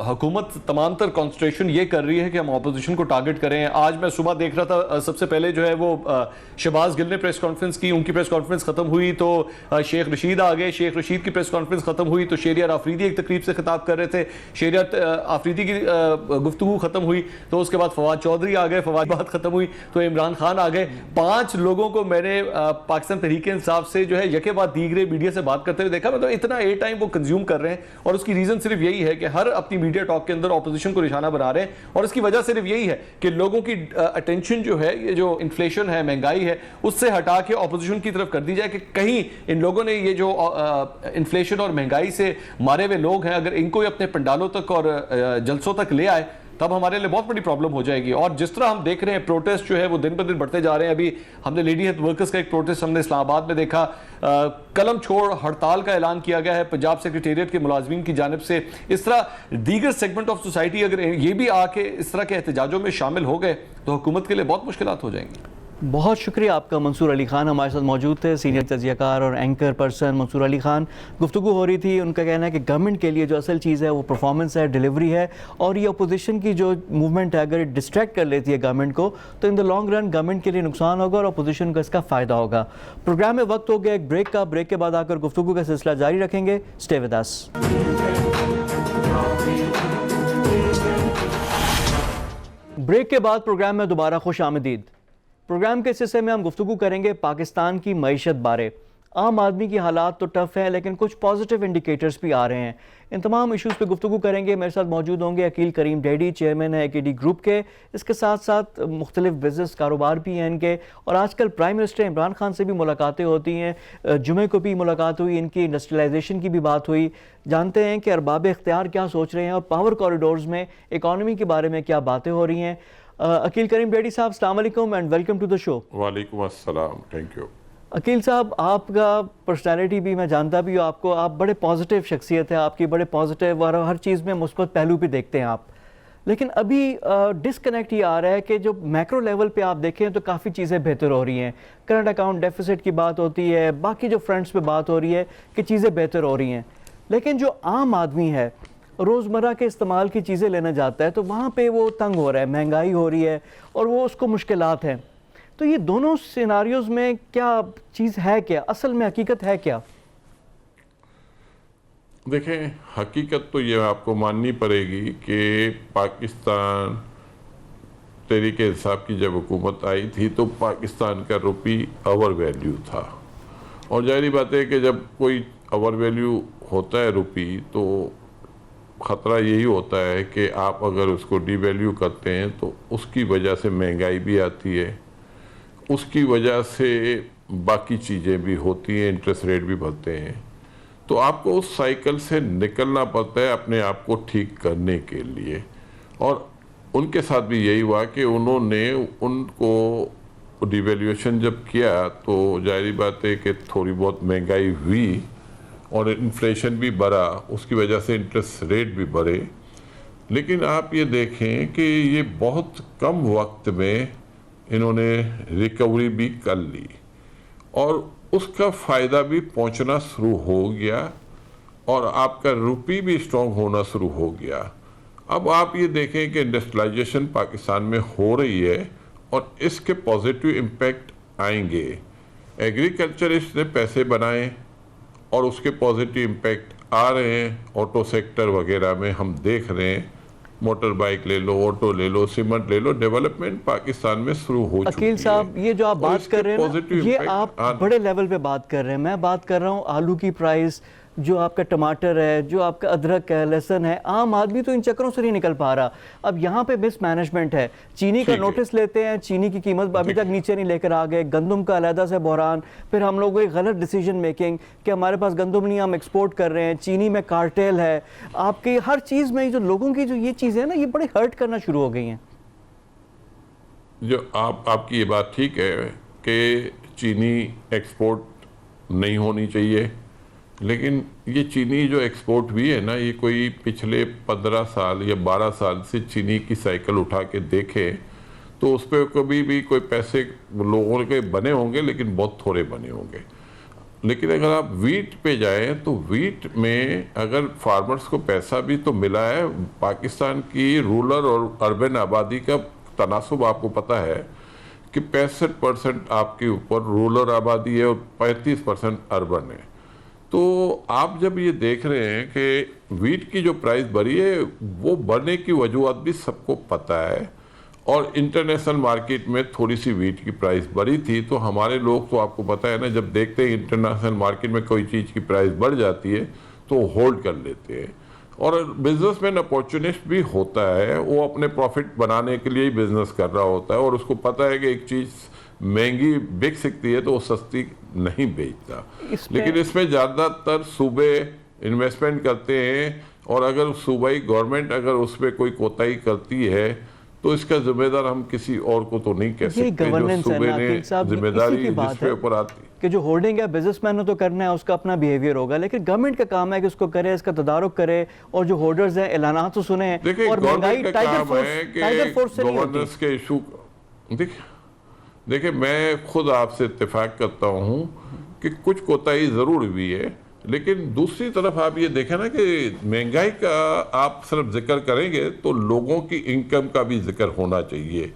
Speaker 2: हुकूमत तमाम तर कॉन्सेंट्रेशन ये कर रही है कि हम ऑपोजिशन को टारगेट करें। आज मैं सुबह देख रहा था, सबसे पहले जो है वो शहबाज गिल ने प्रेस कॉन्फ्रेंस की, उनकी प्रेस कॉन्फ्रेंस खत्म हुई तो शेख रशीद आ गए, शेख रशीद की प्रेस कॉन्फ्रेंस खत्म हुई तो शेरियार आफरीदी एक तकरीब से खिताब कर रहे थे, शेरियार आफरीदी की गुफ्तगू खत्म हुई तो उसके बाद फवाद चौधरी आ गए, फवाद बात खत्म हुई तो इमरान खान आ गए। 5 लोगों को मैंने पाकिस्तान तहरीक इंसाफ से जो है यके बाद दीगरे मीडिया से बात करते हुए देखा, मतलब इतना एयर टाइम वो कंज्यूम कर रहे हैं और उसकी रीजन सिर्फ यही है कि हर अपनी मीडिया टॉक के अंदर ऑपोजिशन को निशाना बना रहे हैं और इसकी वजह सिर्फ यही है कि लोगों की अटेंशन जो है, ये जो इन्फ्लेशन है, महंगाई है, उससे हटा के ऑपोजिशन की तरफ कर दी जाए कि कहीं इन लोगों ने ये जो इन्फ्लेशन और महंगाई से मारे हुए लोग हैं, अगर इनको अपने पंडालों तक और जलसों तक ले आए तब हमारे लिए बहुत बड़ी प्रॉब्लम हो जाएगी। और जिस तरह हम देख रहे हैं प्रोटेस्ट जो है वो दिन ब दिन बढ़ते जा रहे हैं। अभी हमने लेडी हेल्थ वर्कर्स का एक प्रोटेस्ट हमने इस्लामाबाद में देखा, कलम छोड़ हड़ताल का ऐलान किया गया है पंजाब सेक्रेटेरिएट के मुलाजमीन की जानिब से। इस तरह दीगर सेगमेंट ऑफ सोसाइटी अगर ये भी आके इस तरह के एहतजाजों में शामिल हो गए तो हुकूमत के लिए बहुत मुश्किलात हो जाएंगी।
Speaker 1: बहुत शुक्रिया आपका। मंसूर अली खान हमारे साथ मौजूद थे, सीनियर तजियाकार और एंकर पर्सन मंसूर अली खान। गुफ्तगू हो रही थी, उनका कहना है कि गवर्नमेंट के लिए जो असल चीज़ है वो परफॉर्मेंस है, डिलीवरी है, और ये अपोजिशन की जो मूवमेंट है अगर डिस्ट्रैक्ट कर लेती है गवर्नमेंट को तो in the long run government के लिए नुकसान होगा और अपोजिशन को इसका फ़ायदा होगा। प्रोग्राम में वक्त हो गया एक ब्रेक का, ब्रेक के बाद आकर गुफ्तगू का सिलसिला जारी रखेंगे। Stay with us. ब्रेक के बाद प्रोग्राम में दोबारा खुश आमदीद। प्रोग्राम के इस हिस्से में हम गुफ्तगू करेंगे पाकिस्तान की मईशत बारे। आम आदमी की हालात तो टफ है, लेकिन कुछ पॉजिटिव इंडिकेटर्स भी आ रहे हैं। इन तमाम इशूज़ पे गुफ्तगू करेंगे। मेरे साथ मौजूद होंगे अकील करीम डैडी, चेयरमैन है AKD ग्रुप के। इसके साथ साथ मुख्तलिफ बिजनेस कारोबार भी हैं इनके, और आजकल प्राइम मिनिस्टर इमरान खान से भी मुलाकातें होती हैं। जुमे को भी मुलाकात हुई, इनकी इंडस्ट्रियलाइजेशन की भी बात हुई। जानते हैं कि अरबाब इख्तियार क्या सोच रहे हैं और पावर कॉरिडोर्स में इकॉनमी के बारे में क्या बातें हो रही हैं। अकील करीम डैडी साहब, अस्सलाम वालेकुम and welcome to the show.
Speaker 3: वालेकुम अस्सलाम, थैंक यू।
Speaker 1: अकील साहब, आपका पर्सनालिटी भी मैं जानता भी हूँ आपको, आप बड़े पॉजिटिव शख्सियत है आपकी, बड़े पॉजिटिव और हर चीज़ में मुस्बत पहलू भी देखते हैं आप। लेकिन अभी डिस्कनेक्ट ये आ रहा है कि जो मैक्रो लेवल पे आप देखें तो काफ़ी चीज़ें बेहतर हो रही हैं। करंट अकाउंट डेफिसिट की बात होती है, बाकी जो फ्रंट्स पे बात हो रही है कि चीज़ें बेहतर हो रही हैं, लेकिन जो आम आदमी है रोज़मर्रा के इस्तेमाल की चीज़ें लेना जाता है तो वहाँ पे वो तंग हो रहा है, महंगाई हो रही है और वो उसको मुश्किलात हैं। तो ये दोनों सिनारियोज़ में क्या चीज़ है, क्या असल में हकीकत है क्या?
Speaker 3: देखें, हकीकत तो ये आपको माननी पड़ेगी कि पाकिस्तान तहरीक इंसाफ की जब हुकूमत आई थी तो पाकिस्तान का रुपी ओवर वैल्यू था, और जाहिर बात है कि जब कोई ओवर वैल्यू होता है रुपी तो ख़तरा यही होता है कि आप अगर उसको डिवैल्यू करते हैं तो उसकी वजह से महंगाई भी आती है, उसकी वजह से बाकी चीज़ें भी होती हैं, इंटरेस्ट रेट भी बढ़ते हैं। तो आपको उस साइकिल से निकलना पड़ता है अपने आप को ठीक करने के लिए। और उनके साथ भी यही हुआ कि उन्होंने उनको डिवेल्यूशन जब किया तो जाहिर बात है कि थोड़ी बहुत महंगाई हुई और इन्फ्लेशन भी बढ़ा, उसकी वजह से इंटरेस्ट रेट भी बढ़े। लेकिन आप ये देखें कि ये बहुत कम वक्त में इन्होंने रिकवरी भी कर ली और उसका फ़ायदा भी पहुंचना शुरू हो गया और आपका रुपी भी स्ट्रॉन्ग होना शुरू हो गया। अब आप ये देखें कि इंडस्ट्रियलाइजेशन पाकिस्तान में हो रही है और इसके पॉजिटिव इम्पैक्ट आएंगे। एग्रीकल्चरिस्ट ने पैसे बनाए और उसके पॉजिटिव इम्पैक्ट आ रहे हैं। ऑटो सेक्टर वगैरह में हम देख रहे हैं, मोटर बाइक ले लो, ऑटो ले लो, सीमेंट ले लो, डेवलपमेंट पाकिस्तान में शुरू हो चुकी है।
Speaker 1: अकील साहब, ये जो आप बात कर रहे हैं ना, ये आप बड़े लेवल पे बात कर रहे हैं। मैं बात कर रहा हूँ आलू की प्राइस, जो आपका टमाटर है, जो आपका अदरक है, लहसुन है। आम आदमी तो इन चक्करों से नहीं निकल पा रहा। अब यहाँ पे मिसमैनेजमेंट है। चीनी का नोटिस लेते हैं, चीनी की कीमत अभी तक नीचे नहीं लेकर आ गए। गंदम का अलहदा से बहरान, फिर हम लोगों की गलत डिसीजन मेकिंग कि हमारे पास गंदम नहीं, हम एक्सपोर्ट कर रहे हैं। चीनी में कार्टेल है। आपकी हर चीज़ में जो लोगों की जो ये चीज़ें हैं ना, ये बड़े हर्ट करना शुरू हो गई हैं।
Speaker 3: जो आपकी ये बात ठीक है कि चीनी एक्सपोर्ट नहीं होनी चाहिए, लेकिन ये चीनी जो एक्सपोर्ट हुई है ना, ये कोई पिछले 15 साल या 12 साल से चीनी की साइकिल उठा के देखे तो उस पर कभी भी कोई पैसे लोगों के बने होंगे, लेकिन बहुत थोड़े बने होंगे। लेकिन अगर आप वीट पे जाएं तो वीट में अगर फार्मर्स को पैसा भी तो मिला है। पाकिस्तान की रूरल और अर्बन आबादी का तनासुब आपको पता है कि 65% आपके ऊपर रूरल आबादी है और 35% अर्बन है। तो आप जब ये देख रहे हैं कि वीट की जो प्राइस बढ़ी है, वो बढ़ने की वजूहत भी सबको पता है और इंटरनेशनल मार्केट में थोड़ी सी वीट की प्राइस बढ़ी थी। तो हमारे लोग तो आपको पता है ना, जब देखते हैं इंटरनेशनल मार्केट में कोई चीज़ की प्राइस बढ़ जाती है तो होल्ड कर लेते हैं। और बिजनेसमैन अपॉर्चुनिस्ट भी होता है, वो अपने प्रॉफिट बनाने के लिए ही बिजनेस कर रहा होता है और उसको पता है कि एक चीज़ महंगी बिक सकती है तो वो सस्ती नहीं बेचता। लेकिन इसमें ज़्यादातर सूबे इन्वेस्टमेंट करते हैं और अगर सूबाई गवर्नमेंट अगर उस पर कोई कोताही करती है तो इसका जिम्मेदार हम किसी और को तो नहीं कह सकते। जो सूबे ने जिम्मेदारी जिसके ऊपर आती
Speaker 1: कि जो होल्डिंग है बिजनेसमैन ने तो करना है, उसका अपना बिहेवियर होगा, लेकिन गवर्नमेंट का काम है कि उसको करे, इसका तदारुक करे और जो होल्डर्स हैं ऐलानात तो सुने।
Speaker 3: और महंगाई टाइगर फोर्स से गवर्नेंस के इशू देखिए मैं खुद आपसे इत्तेफाक करता हूँ कि कुछ कोताही ज़रूर हुई है, लेकिन दूसरी तरफ आप ये देखें ना कि महंगाई का आप सिर्फ जिक्र करेंगे तो लोगों की इनकम का भी जिक्र होना चाहिए,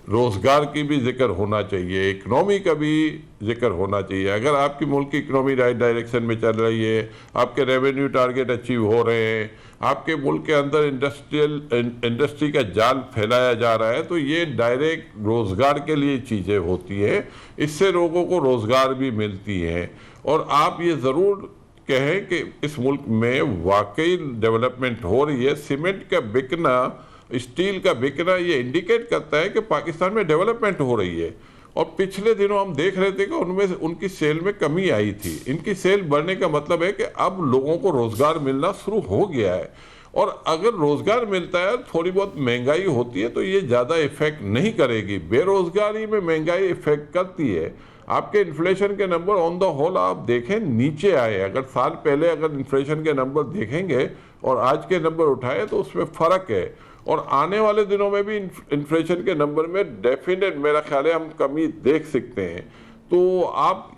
Speaker 3: रोज़गार की भी जिक्र होना चाहिए, इकनॉमी का भी जिक्र होना चाहिए। अगर आपकी मुल्क की इकनॉमी राइट डायरेक्शन में चल रही है, आपके रेवेन्यू टारगेट अचीव हो रहे हैं, आपके मुल्क के अंदर इंडस्ट्री का जाल फैलाया जा रहा है, तो ये डायरेक्ट रोज़गार के लिए चीज़ें होती हैं, इससे लोगों को रोज़गार भी मिलती हैं। और आप ये ज़रूर कहें कि इस मुल्क में वाकई डेवलपमेंट हो रही है। सीमेंट का बिकना, स्टील का बिकना, ये इंडिकेट करता है कि पाकिस्तान में डेवलपमेंट हो रही है। और पिछले दिनों हम देख रहे थे कि उनमें उनकी सेल में कमी आई थी। इनकी सेल बढ़ने का मतलब है कि अब लोगों को रोज़गार मिलना शुरू हो गया है। और अगर रोज़गार मिलता है, थोड़ी बहुत महंगाई होती है तो ये ज़्यादा इफेक्ट नहीं करेगी। बेरोज़गारी में महंगाई इफेक्ट करती है। आपके इन्फ्लेशन के नंबर ऑन द होल आप देखें नीचे आए। अगर साल पहले अगर इन्फ्लेशन के नंबर देखेंगे और आज के नंबर उठाए तो उसमें फ़र्क है। और आने वाले दिनों में भी इन्फ्लेशन के नंबर में डेफिनेट मेरा ख्याल है हम कमी देख सकते हैं। तो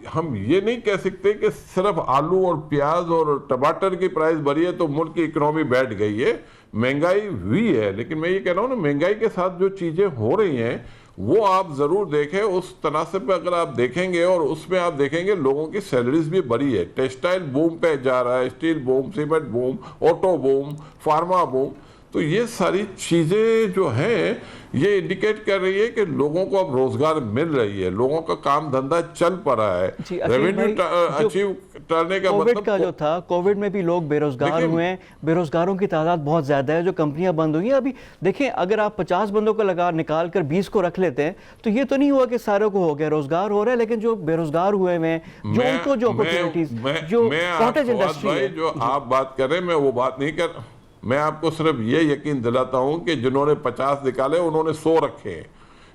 Speaker 3: हम ये नहीं कह सकते कि सिर्फ आलू और प्याज और टमाटर की प्राइस बढ़ी है तो मुल्क की इकनॉमी बैठ गई है। महंगाई हुई है, लेकिन मैं ये कह रहा हूँ ना, महंगाई के साथ जो चीज़ें हो रही हैं वो आप ज़रूर देखें। उस तनासब पे अगर आप देखेंगे और उसमें आप देखेंगे लोगों की सैलरीज भी बढ़ी है। टेक्सटाइल बूम पे जा रहा है, steel boom, cement boom, auto boom, pharma boom. तो ये सारी चीज़ें जो हैं ये इंडिकेट कर रही है कि लोगों को अब रोजगार मिल रही है, लोगों का काम धंधा चल पा रहा है,
Speaker 1: जी, अखिल
Speaker 3: रेवेन्यू
Speaker 1: भाई,
Speaker 3: अचीव करने का
Speaker 1: कोविड
Speaker 3: मतलब
Speaker 1: का जो था, कोविड में भी लोग बेरोजगार
Speaker 3: लेकिन-
Speaker 1: हुए हैं, बेरोजगारों की तादाद बहुत ज़्यादा है, जो कंपनियां बंद हुई हैं। अभी देखें, अगर आप 50 बंदों को निकाल कर 20 को रख लेते हैं तो ये तो नहीं हुआ कि सारों को हो गया, रोजगार हो रहा है, लेकिन जो बेरोजगार हुए हैं, जो उनको जो अपॉर्चुनिटीज, जो कॉटेज इंडस्ट्री है,
Speaker 3: जो आप बात कर रहे हैं मैं वो बात नहीं कर, मैं आपको सिर्फ ये यकीन दिलाता हूं कि जिन्होंने 50 निकाले उन्होंने 100 रखे हैं,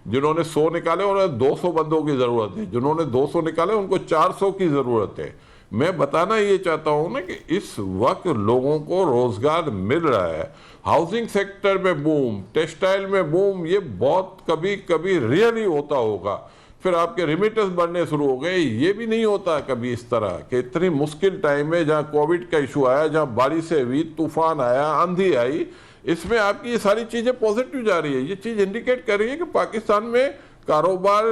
Speaker 3: जिन्होंने 100 निकाले उन्हें 200 बंदों की जरूरत है, जिन्होंने 200 निकाले उनको 400 की जरूरत है। मैं बताना ये चाहता हूं ना कि इस वक्त लोगों को रोजगार मिल रहा है, हाउसिंग सेक्टर में बूम, टेक्सटाइल में बूम, ये बहुत कभी कभी रियली होता होगा। फिर आपके रिमिटेंस बढ़ने शुरू हो गए, ये भी नहीं होता कभी इस तरह कि इतनी मुश्किल टाइम में जहाँ कोविड का इशू आया, जहाँ बारिशें हुई, तूफान आया, आंधी आई, इसमें आपकी ये सारी चीजें पॉजिटिव जा रही है। ये चीज इंडिकेट कर रही है कि पाकिस्तान में कारोबार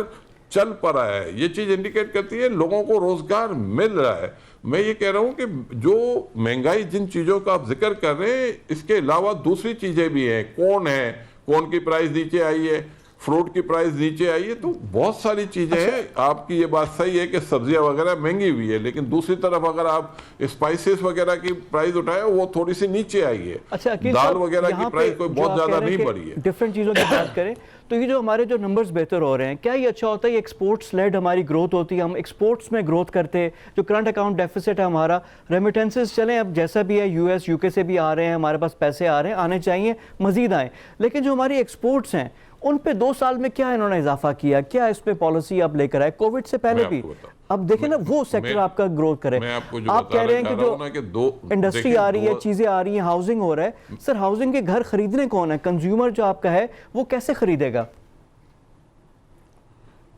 Speaker 3: चल पा रहा है, ये चीज इंडिकेट करती है लोगों को रोजगार मिल रहा है। मैं ये कह रहा हूं कि जो महंगाई, जिन चीजों का आप जिक्र कर रहे हैं, इसके अलावा दूसरी चीजें भी हैं। कौन की प्राइस नीचे आई है, फ्रूट की प्राइस नीचे आई है, तो बहुत सारी चीजें हैं। आपकी ये बात सही है कि सब्जियां वगैरह महंगी हुई है, लेकिन दूसरी तरफ अगर आप स्पाइसेस वगैरह की प्राइस उठाए वो थोड़ी सी नीचे आई है।
Speaker 1: अच्छा,
Speaker 3: दाल वगैरह की प्राइस कोई बहुत ज्यादा नहीं बढ़ी है।
Speaker 1: डिफरेंट चीजों की बात करें तो ये जो हमारे जो नंबर्स बेहतर हो रहे हैं, क्या ये अच्छा होता है? ये एक्सपोर्ट्स लेड हमारी ग्रोथ होती है, हम एक्सपोर्ट्स में ग्रोथ करते हैं, जो करंट अकाउंट डेफिसिट है हमारा, रेमिटेंसेस चलें अब जैसा भी है, यूएस यूके से भी आ रहे हैं, हमारे पास पैसे आ रहे हैं, आने चाहिए, मजीद आए, लेकिन जो हमारी एक्सपोर्ट्स हैं उन पे 2 साल में क्या इन्होंने इजाफा किया? क्या इस पे पॉलिसी आप लेकर आए? कोविड से पहले भी अब देखें ना, वो सेक्टर आपका ग्रोथ करे। आप कह रहे हैं कि जो इंडस्ट्री आ रही है, चीजें आ रही हैं, हाउसिंग हो रहा है, सर हाउसिंग के घर खरीदने कौन है? कंज्यूमर जो आपका है वो कैसे खरीदेगा?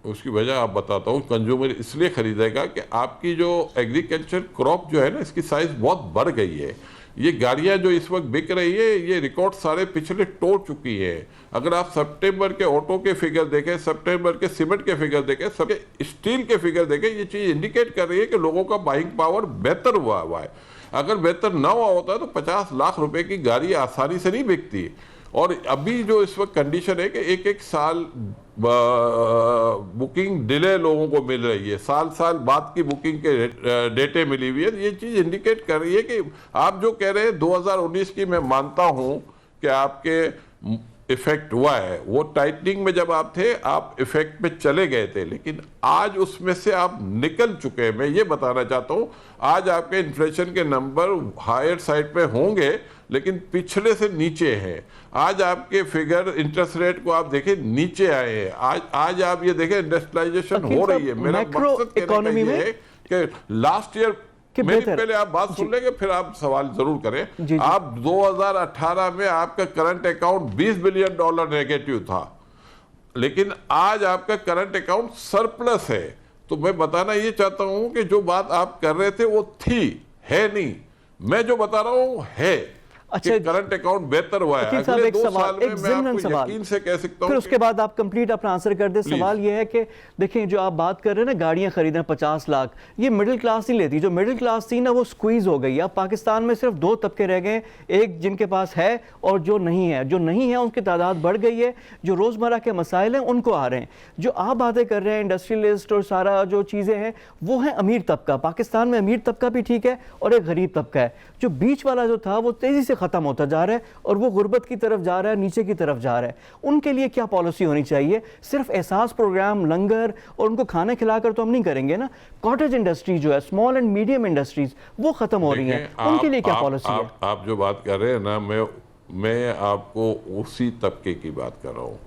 Speaker 3: उसकी वजह आप बताता हूँ। कंज्यूमर इसलिए खरीदेगा कि आपकी जो एग्रीकल्चर क्रॉप जो है ना, इसकी साइज बहुत बढ़ गई है। ये गाड़ियां जो इस वक्त बिक रही है, ये रिकॉर्ड सारे पिछले तोड़ चुकी है। अगर आप सितंबर के ऑटो के फिगर देखें, सितंबर के सीमेंट के फिगर देखें, सबके स्टील के फिगर देखें, ये चीज इंडिकेट कर रही है कि लोगों का बाइंग पावर बेहतर हुआ है। अगर बेहतर ना हुआ होता तो 50 लाख रुपए की गाड़ी आसानी से नहीं बिकती। और अभी जो इस वक्त कंडीशन है कि एक साल बुकिंग डिले लोगों को मिल रही है, साल बाद की बुकिंग के डेटे मिली हुई है। ये चीज इंडिकेट कर रही है कि आप जो कह रहे हैं 2019 की, मैं मानता हूं कि आपके इफेक्ट हुआ है। वो टाइटनिंग में जब आप थे, आप इफेक्ट में चले गए थे, लेकिन आज उसमें से आप निकल चुके हैं। मैं ये बताना चाहता हूं, आज आपके इन्फ्लेशन के नंबर हायर साइड पे होंगे, लेकिन पिछले से नीचे हैं। आज आपके फिगर, इंटरेस्ट रेट को आप देखें, नीचे आए हैं। आज आप ये देखें, इंडस्ट्रियलाइजेशन हो रही है। मेरा मकसद कहने का ये है कि लास्ट ईयर, मेरी पहले आप बात सुन लेंगे फिर आप सवाल जरूर करें। आप 2018 में आपका करंट अकाउंट $20 बिलियन नेगेटिव था, लेकिन आज आपका करंट अकाउंट सरप्लस है। तो मैं बताना ये चाहता हूं कि जो बात आप कर रहे थे वो थी, है नहीं। मैं जो बता रहा हूं है
Speaker 1: अच्छा,
Speaker 3: करंट अकाउंट बेहतर हुआ है। अगले 2 साल में मैं आपको यकीन से कह सकता हूं।
Speaker 1: फिर उसके बाद आप कंप्लीट अपना आंसर कर दे। सवाल ये है कि देखें, जो आप बात कर रहे हैं ना, गाड़ियां खरीदना 50 लाख, ये मिडिल क्लास नहीं लेती। जो मिडिल क्लास थी ना, वो स्क्वीज हो गई। अब पाकिस्तान में सिर्फ 2 तबके रह गए, एक जिनके पास है और जो नहीं है। जो नहीं है उनकी तादाद बढ़ गई है, जो रोजमर्रा के मसाइल हैं उनको आ रहे हैं। जो आप बातें कर रहे हैं इंडस्ट्रियलिस्ट और सारा जो चीजें हैं, वो है अमीर तबका। पाकिस्तान में अमीर तबका भी ठीक है और एक गरीब तबका है। जो बीच वाला जो था वो तेजी से खत्म होता जा रहा है और वो गुर्बत की तरफ जा रहा है, नीचे की तरफ जा रहा है। उनके लिए क्या पॉलिसी होनी चाहिए? सिर्फ एहसास प्रोग्राम, लंगर और उनको खाने खिलाकर तो हम नहीं करेंगे ना। कॉटेज इंडस्ट्री जो है, स्मॉल एंड मीडियम इंडस्ट्रीज, वो खत्म हो रही है, उनके लिए क्या पॉलिसी है?
Speaker 3: आप जो बात कर रहे हैं ना, मैं आपको उसी तबके की बात कर रहा हूँ।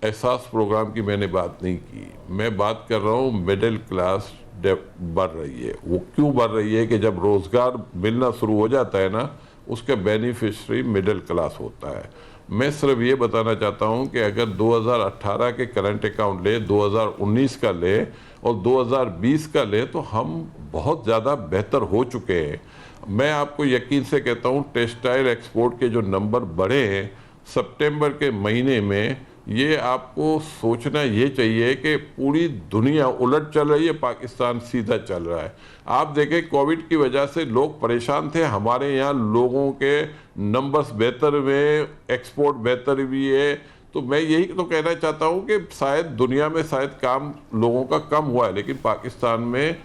Speaker 3: एहसास प्रोग्राम की मैंने बात नहीं की। मैं बात कर रहा हूँ मिडिल क्लास बढ़ रही है। वो क्यों बढ़ रही है कि जब रोजगार मिलना शुरू हो जाता है ना, उसका बेनिफिशरी मिडिल क्लास होता है। मैं सिर्फ ये बताना चाहता हूँ कि अगर 2018 के करंट अकाउंट ले, 2019 का ले और 2020 का ले, तो हम बहुत ज़्यादा बेहतर हो चुके हैं। मैं आपको यकीन से कहता हूँ, टेक्सटाइल एक्सपोर्ट के जो नंबर बढ़े हैं सितंबर के महीने में, ये आपको सोचना ये चाहिए कि पूरी दुनिया उलट चल रही है, पाकिस्तान सीधा चल रहा है। आप देखें कोविड की वजह से लोग परेशान थे, हमारे यहाँ लोगों के नंबर्स बेहतर हुए, एक्सपोर्ट बेहतर भी है। तो मैं यही तो कहना चाहता हूँ कि शायद दुनिया में शायद काम लोगों का कम हुआ है, लेकिन पाकिस्तान में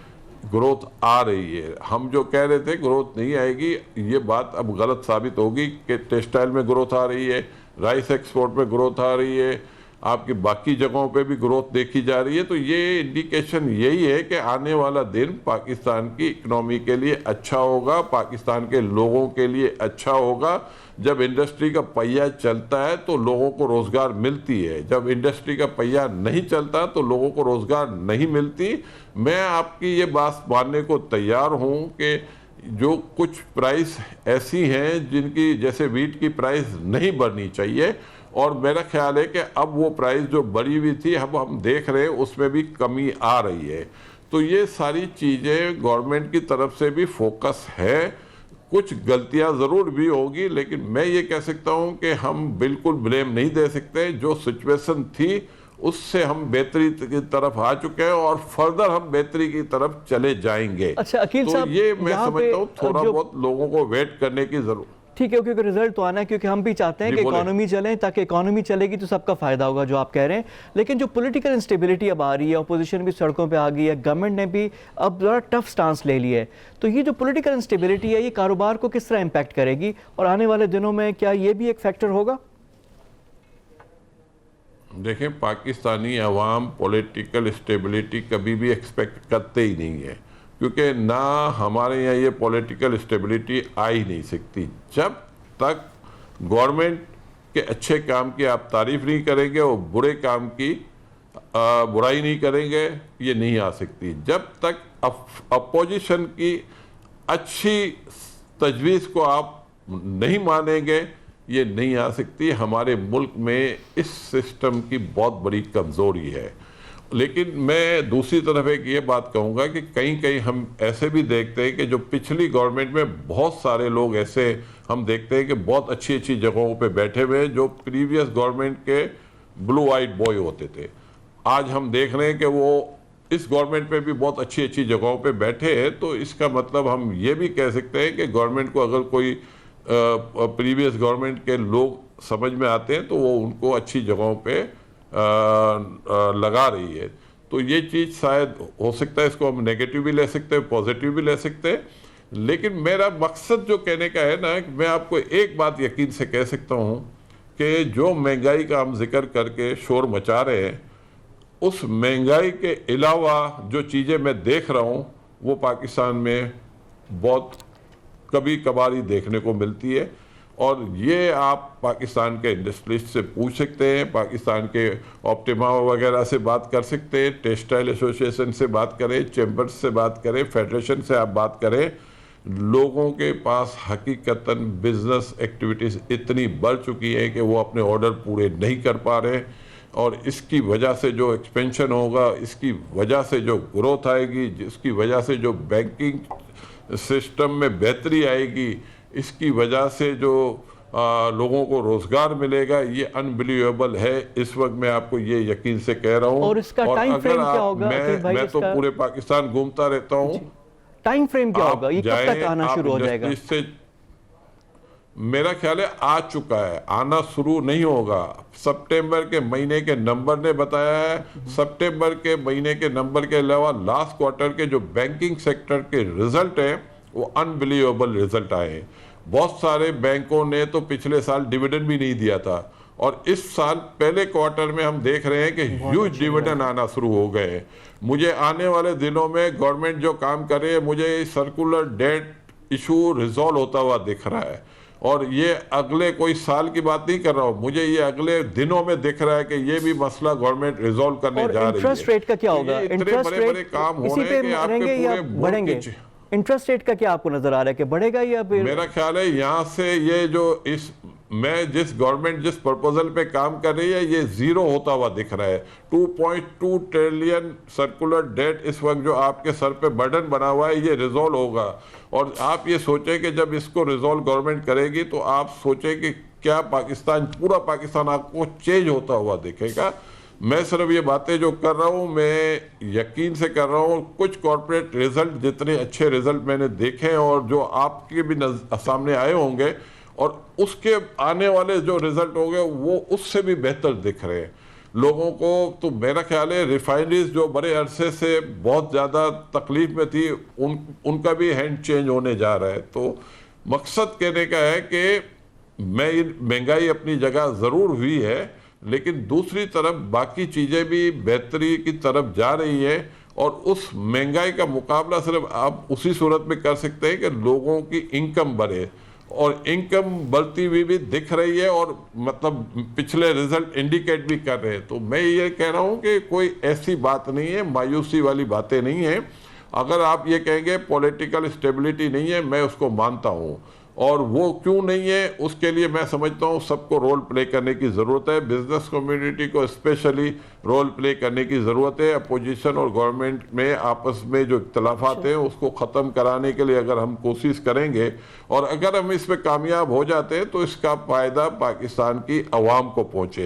Speaker 3: ग्रोथ आ रही है। हम जो कह रहे थे ग्रोथ नहीं आएगी, ये बात अब गलत साबित होगी कि टेक्सटाइल में ग्रोथ आ रही है, राइस एक्सपोर्ट में ग्रोथ आ रही है, आपकी बाकी जगहों पे भी ग्रोथ देखी जा रही है। तो ये इंडिकेशन यही है कि आने वाला दिन पाकिस्तान की इकोनॉमी के लिए अच्छा होगा, पाकिस्तान के लोगों के लिए अच्छा होगा। जब इंडस्ट्री का पहिया चलता है तो लोगों को रोजगार मिलती है, जब इंडस्ट्री का पहिया नहीं चलता तो लोगों को रोजगार नहीं मिलती। मैं आपकी ये बात मानने को तैयार हूँ कि जो कुछ प्राइस ऐसी हैं जिनकी, जैसे वीट की प्राइस नहीं बढ़नी चाहिए, और मेरा ख्याल है कि अब वो प्राइस जो बढ़ी हुई थी अब हम देख रहे हैं उसमें भी कमी आ रही है। तो ये सारी चीज़ें गवर्नमेंट की तरफ से भी फोकस है। कुछ गलतियां ज़रूर भी होगी, लेकिन मैं ये कह सकता हूँ कि हम बिल्कुल ब्लेम नहीं दे सकते। जो सिचुएशन थी उससे हम बेहतरी की तरफ आ चुके हैं और फर्दर हम बेहतरी की तरफ चले जाएंगे।
Speaker 1: अच्छा अकील
Speaker 3: तो
Speaker 1: साहब,
Speaker 3: ये मैं
Speaker 1: यहाँ
Speaker 3: समझता हूँ
Speaker 1: पे
Speaker 3: थोड़ा
Speaker 1: जो-
Speaker 3: बहुत लोगों को वेट करने की जरूरत।
Speaker 1: ठीक है, क्योंकि रिजल्ट तो आना है, क्योंकि हम भी चाहते हैं
Speaker 3: जी,
Speaker 1: कि
Speaker 3: बोले।
Speaker 1: इकोनॉमी चले, ताकि इकोनॉमी चलेगी तो सबका फायदा होगा, जो आप कह रहे हैं। लेकिन जो पॉलिटिकल इंस्टेबिलिटी अब आ रही है, अपोजिशन भी सड़कों पे आ गई है, गवर्नमेंट ने भी अब बड़ा टफ स्टांस ले लिया है, तो ये जो पॉलिटिकल इंस्टेबिलिटी है ये कारोबार को किस तरह इम्पैक्ट करेगी, और आने वाले दिनों में क्या ये भी एक फैक्टर होगा?
Speaker 3: देखें, पाकिस्तानी अवाम पॉलिटिकल स्टेबिलिटी कभी भी एक्सपेक्ट करते ही नहीं है, क्योंकि ना हमारे यहाँ ये पॉलिटिकल स्टेबिलिटी आ ही नहीं सकती जब तक गवर्नमेंट के अच्छे काम की आप तारीफ नहीं करेंगे और बुरे काम की बुराई नहीं करेंगे, ये नहीं आ सकती। जब तक अपोजिशन की अच्छी तजवीज़ को आप नहीं मानेंगे, ये नहीं आ सकती। हमारे मुल्क में इस सिस्टम की बहुत बड़ी कमज़ोरी है। लेकिन मैं दूसरी तरफ एक ये बात कहूँगा कि कहीं कहीं हम ऐसे भी देखते हैं कि जो पिछली गवर्नमेंट में बहुत सारे लोग ऐसे हम देखते हैं कि बहुत अच्छी अच्छी जगहों पे बैठे हुए हैं, जो प्रीवियस गवर्नमेंट के ब्लू आइड बॉय होते थे। आज हम देख रहे हैं कि वो इस गवर्नमेंट पे भी बहुत अच्छी अच्छी जगहों पे बैठे हैं। तो इसका मतलब हम ये भी कह सकते हैं कि गवर्नमेंट को अगर कोई प्रीवियस गवर्नमेंट के लोग समझ में आते हैं तो वो उनको अच्छी जगहों पे लगा रही है। तो ये चीज़ शायद हो सकता है, इसको हम नेगेटिव भी ले सकते हैं, पॉजिटिव भी ले सकते हैं। लेकिन मेरा मकसद जो कहने का है ना, मैं आपको एक बात यकीन से कह सकता हूँ कि जो महंगाई का हम जिक्र करके शोर मचा रहे हैं, उस महंगाई के अलावा जो चीज़ें मैं देख रहा हूँ वो पाकिस्तान में बहुत कभी कभार ही देखने को मिलती है। और ये आप पाकिस्तान के इंडस्ट्रिस्ट से पूछ सकते हैं, पाकिस्तान के ऑप्टिमा वगैरह से बात कर सकते हैं, टेक्सटाइल एसोसिएशन से बात करें, चैम्बर्स से बात करें, फेडरेशन से आप बात करें। लोगों के पास हकीकतन बिजनेस एक्टिविटीज़ इतनी बढ़ चुकी है कि वो अपने ऑर्डर पूरे नहीं कर पा रहे, और इसकी वजह से जो एक्सपेंशन होगा, इसकी वजह से जो ग्रोथ आएगी, जिसकी वजह से जो बैंकिंग सिस्टम में बेहतरी आएगी, इसकी वजह से जो लोगों को रोजगार मिलेगा, ये अनबिलीवेबल है। इस वक्त मैं आपको ये यकीन से कह रहा हूँ।
Speaker 1: और इसका टाइम फ्रेम क्या होगा?
Speaker 3: मैं तो पूरे पाकिस्तान घूमता रहता हूँ।
Speaker 1: टाइम फ्रेम क्या होगा? ये कब तक आना शुरू हो जाएगा?
Speaker 3: इससे मेरा ख्याल है आ चुका है, आना शुरू नहीं होगा। सितंबर के महीने के नंबर ने बताया है। सितंबर के महीने के नंबर के अलावा लास्ट क्वार्टर के जो बैंकिंग सेक्टर के रिजल्ट हैं वो अनबिलीवेबल रिजल्ट आए हैं। बहुत सारे बैंकों ने तो पिछले साल डिविडेंड भी नहीं दिया था, और इस साल पहले क्वार्टर में हम देख रहे हैं कि ह्यूज डिविडेंड आना शुरू हो गए हैं। मुझे आने वाले दिनों में गवर्नमेंट जो काम कर रही है, मुझे सर्कुलर डेट इशू रिजॉल्व होता हुआ दिख रहा है। और ये अगले कोई साल की बात नहीं कर रहा हूँ, मुझे ये अगले दिनों में दिख रहा है कि ये भी मसला गवर्नमेंट रिजॉल्व करने जा रही है।
Speaker 1: इंटरेस्ट रेट का क्या होगा?
Speaker 3: इंटरेस्ट रेट काम हो रहे हैं कि आपके पूरे
Speaker 1: बढ़ेंगे? इंटरेस्ट रेट का क्या आपको नजर आ रहा है कि बढ़ेगा या फिर?
Speaker 3: मेरा ख्याल है यहाँ से ये जो मैं जिस गवर्नमेंट जिस प्रपोजल पे काम कर रही है, ये जीरो होता हुआ दिख रहा है। 2.2 ट्रिलियन सर्कुलर डेट इस वक्त जो आपके सर पे बर्डन बना हुआ है, ये रिजॉल्व होगा। और आप ये सोचें कि जब इसको रिजॉल्व गवर्नमेंट करेगी तो आप सोचें कि क्या पाकिस्तान, पूरा पाकिस्तान आपको चेंज होता हुआ दिखेगा। मैं सिर्फ ये बातें जो कर रहा हूँ मैं यकीन से कर रहा हूँ। कुछ कॉर्पोरेट रिजल्ट, जितने अच्छे रिजल्ट मैंने देखे हैं और जो आपके भी सामने आए होंगे, और उसके आने वाले जो रिजल्ट होंगे वो उससे भी बेहतर दिख रहे हैं लोगों को। तो मेरा ख्याल है रिफाइनरीज जो बड़े अरसे से बहुत ज़्यादा तकलीफ में थी, उनका भी हैंड चेंज होने जा रहा है। तो मकसद कहने का है कि महंगाई अपनी जगह ज़रूर हुई है, लेकिन दूसरी तरफ बाकी चीज़ें भी बेहतरी की तरफ जा रही है। और उस महंगाई का मुकाबला सिर्फ आप उसी सूरत में कर सकते हैं कि लोगों की इनकम बढ़े, और इनकम बढ़ती हुई भी दिख रही है, और मतलब पिछले रिजल्ट इंडिकेट भी कर रहे हैं। तो मैं ये कह रहा हूँ कि कोई ऐसी बात नहीं है, मायूसी वाली बातें नहीं है। अगर आप ये कहेंगे पॉलिटिकल स्टेबिलिटी नहीं है, मैं उसको मानता हूँ, और वो क्यों नहीं है उसके लिए मैं समझता हूँ सबको रोल प्ले करने की ज़रूरत है। बिजनेस कम्युनिटी को स्पेशली रोल प्ले करने की ज़रूरत है। अपोजिशन और गवर्नमेंट में आपस में जो इख्तलाफात हैं उसको ख़त्म कराने के लिए अगर हम कोशिश करेंगे, और अगर हम इसमें कामयाब हो जाते हैं, तो इसका फ़ायदा पाकिस्तान की अवाम को पहुँचे।